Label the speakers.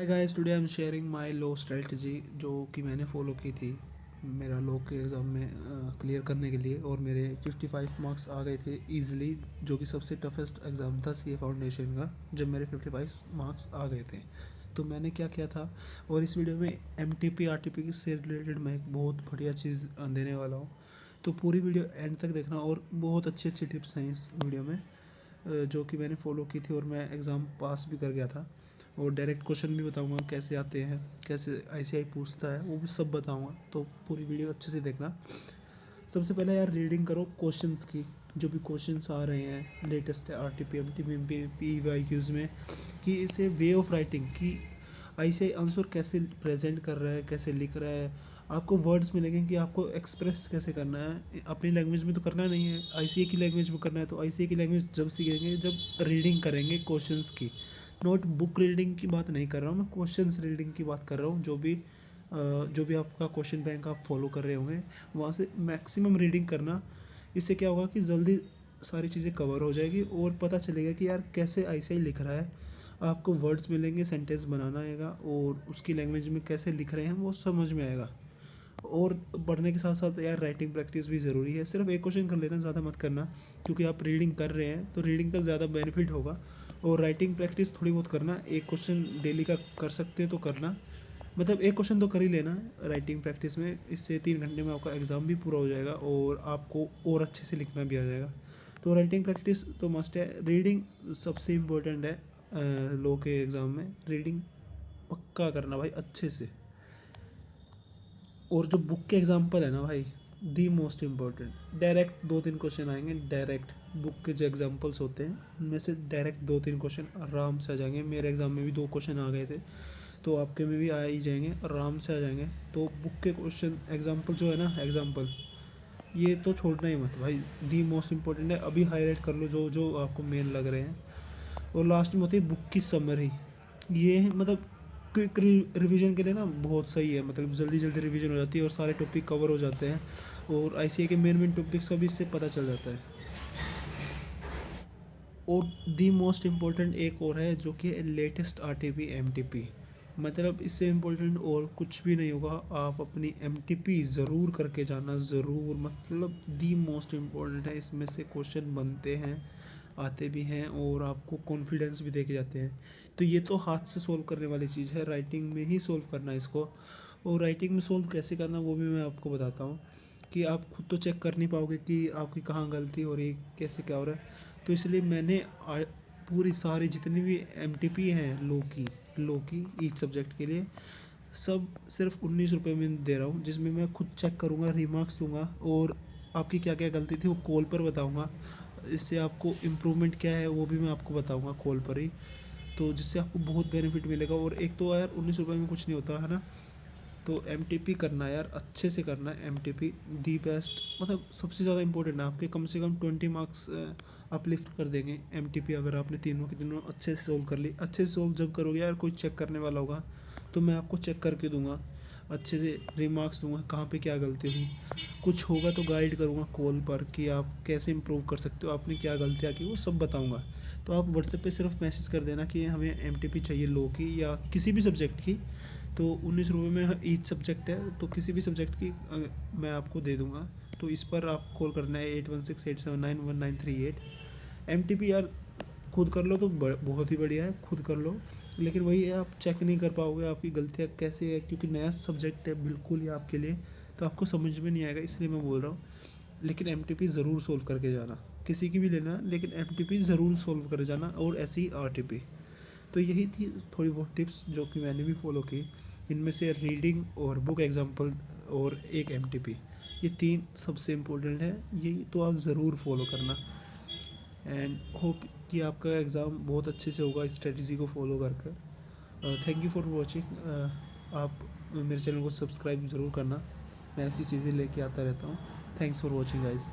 Speaker 1: Hi guys, today I am sharing my law strategy जो कि मैंने फॉलो की थी मेरा लॉ के एग्ज़ाम में क्लियर करने के लिए। और मेरे 55 मार्क्स आ गए थे इजीली, जो कि सबसे टफेस्ट एग्ज़ाम था सीए फाउंडेशन का। जब मेरे 55 मार्क्स आ गए थे तो मैंने क्या किया था, और इस वीडियो में एमटीपी आरटीपी से रिलेटेड मैं एक बहुत बढ़िया चीज़ देने वाला हूँ। तो पूरी वीडियो एंड तक देखना, और बहुत अच्छी अच्छी टिप्स हैं इस वीडियो में जो कि मैंने फॉलो की थी और मैं एग्ज़ाम पास भी कर गया था। और डायरेक्ट क्वेश्चन भी बताऊंगा कैसे आते हैं, कैसे आईसीआई पूछता है, वो भी सब बताऊंगा। तो पूरी वीडियो अच्छे से देखना। सबसे पहले यार रीडिंग करो क्वेश्चंस की, जो भी क्वेश्चंस आ रहे हैं लेटेस्ट आरटीपी एमटीपी पीवाईक्यूज़ में, कि इसे वे ऑफ राइटिंग की आईसीआई आंसर कैसे प्रेजेंट कर रहा है, कैसे लिख रहा है। आपको वर्ड्स मिलेंगे कि आपको एक्सप्रेस कैसे करना है। अपनी लैंग्वेज में तो करना नहीं है, आईसीआई की लैंग्वेज में करना है। तो आईसीआई की लैंग्वेज जब सीखेंगे जब रीडिंग करेंगे क्वेश्चंस की। नोट बुक रीडिंग की बात नहीं कर रहा हूँ मैं, क्वेश्चंस रीडिंग की बात कर रहा हूँ। जो भी आपका क्वेश्चन बैंक आप फॉलो कर रहे होंगे वहाँ से मैक्सिमम रीडिंग करना। इससे क्या होगा कि जल्दी सारी चीज़ें कवर हो जाएगी और पता चलेगा कि यार कैसे आईसीआई लिख रहा है। आपको वर्ड्स मिलेंगे, सेंटेंस बनाना आएगा, और उसकी लैंग्वेज में कैसे लिख रहे हैं वो समझ में आएगा। और पढ़ने के साथ साथ यार राइटिंग प्रैक्टिस भी ज़रूरी है। सिर्फ एक क्वेश्चन कर लेना, ज़्यादा मत करना, क्योंकि आप रीडिंग कर रहे हैं तो रीडिंग का ज़्यादा बेनिफिट होगा। और राइटिंग प्रैक्टिस थोड़ी बहुत करना, एक क्वेश्चन डेली का कर सकते हैं तो करना, मतलब एक क्वेश्चन तो कर ही लेना राइटिंग प्रैक्टिस में। इससे 3 घंटे में आपका एग्ज़ाम भी पूरा हो जाएगा और आपको और अच्छे से लिखना भी आ जाएगा। तो राइटिंग प्रैक्टिस तो मस्ट है। रीडिंग सबसे इम्पोर्टेंट है लॉ के एग्ज़ाम में। रीडिंग पक्का करना भाई अच्छे से। और जो बुक के एग्जाम्पल है ना भाई, the most important, direct 2-3 question आएंगे। डायरेक्ट बुक के जो एग्जाम्पल्स होते हैं उनमें से डायरेक्ट 2-3 क्वेश्चन आराम से आ जाएंगे। मेरे एग्ज़ाम में भी 2 क्वेश्चन आ गए थे, तो आपके में भी आ ही जाएंगे, आराम से आ जाएंगे। तो बुक के क्वेश्चन एग्जाम्पल जो है ना, एग्जाम्पल ये तो छोड़ना ही मत भाई, दी मोस्ट इम्पोर्टेंट है। अभी हाईलाइट कर लो जो जो आपको मेन लग रहे हैं। और लास्ट में होती है बुक की समरी। ये मतलब क्विक रिवीजन के लिए ना बहुत सही है, मतलब जल्दी जल्दी रिवीजन हो जाती है और सारे टॉपिक कवर हो जाते हैं। और आईसीए के मेन मेन टॉपिक्स का भी इससे पता चल जाता है। और दी मोस्ट इम्पोर्टेंट एक और है, जो कि लेटेस्ट आरटीपी एमटीपी। मतलब इससे इम्पोर्टेंट और कुछ भी नहीं होगा। आप अपनी एमटीपी ज़रूर करके जाना, ज़रूर, मतलब दी मोस्ट इम्पोर्टेंट है। इसमें से क्वेश्चन बनते हैं, आते भी हैं, और आपको कॉन्फिडेंस भी देके जाते हैं। तो ये तो हाथ से सोल्व करने वाली चीज़ है, राइटिंग में ही सोल्व करना है इसको। और राइटिंग में सोल्व कैसे करना वो भी मैं आपको बताता हूँ, कि आप खुद तो चेक कर नहीं पाओगे कि आपकी कहाँ गलती हो रही, कैसे क्या हो रहा है। तो इसलिए मैंने पूरी सारी जितनी भी एमटीपी हैं लो की ईच सब्जेक्ट के लिए, सब सिर्फ 19 रुपये में दे रहा हूँ, जिसमें मैं खुद चेक करूँगा, रिमार्क्स दूंगा, और आपकी क्या क्या गलती थी वो कॉल पर बताऊँगा। इससे आपको इम्प्रूवमेंट क्या है वो भी मैं आपको बताऊँगा कॉल पर ही। तो जिससे आपको बहुत बेनिफिट मिलेगा। और एक तो यार 19 रुपये में कुछ नहीं होता है ना। तो एमटीपी करना है यार, अच्छे से करना है एमटीपी, दी बेस्ट। मतलब सबसे ज़्यादा इंपॉर्टेंट है, आपके कम से कम 20 मार्क्स अपलिफ्ट कर देंगे एमटीपी, अगर आपने तीनों के तीनों अच्छे से सोल्व कर ली। अच्छे से सोल्व जब करोगे यार, कोई चेक करने वाला होगा तो मैं आपको चेक करके दूंगा, अच्छे से रिमार्क्स दूंगा कहाँ पे क्या गलती हुई। कुछ होगा तो गाइड करूँगा कॉल पर कि आप कैसे इम्प्रूव कर सकते हो, आपने क्या गलतियाँ की वो सब बताऊँगा। तो आप व्हाट्सएप पे सिर्फ मैसेज कर देना कि हमें एमटीपी चाहिए लो की या किसी भी सब्जेक्ट की। तो 19 रुपये में ईच सब्जेक्ट है, तो किसी भी सब्जेक्ट की मैं आपको दे दूँगा। तो इस पर आप कॉल करना है 8168791938। एमटीपी यार खुद कर लो तो बहुत ही बढ़िया है, खुद कर लो। लेकिन वही है, आप चेक नहीं कर पाओगे आपकी गलतियाँ कैसे है, क्योंकि नया सब्जेक्ट है बिल्कुल ही आपके लिए, तो आपको समझ में नहीं आएगा, इसलिए मैं बोल रहा हूँ। लेकिन एमटीपी ज़रूर सोल्व करके जाना, किसी की भी लेना, लेकिन एमटीपी ज़रूर सोल्व कर जाना, और ऐसी ही आरटीपी। तो यही थी थोड़ी बहुत टिप्स जो कि मैंने भी फॉलो की। इनमें से रीडिंग और बुक एग्जांपल और एक एमटीपी, ये 3 सबसे इम्पोर्टेंट है। ये तो आप ज़रूर फॉलो करना। एंड होप कि आपका एग्ज़ाम बहुत अच्छे से होगा इस स्ट्रेटजी को फॉलो कर कर। Thank you for watching. आप मेरे चैनल को सब्सक्राइब ज़रूर करना, मैं ऐसी चीज़ें लेके आता रहता हूँ। Thanks for watching guys.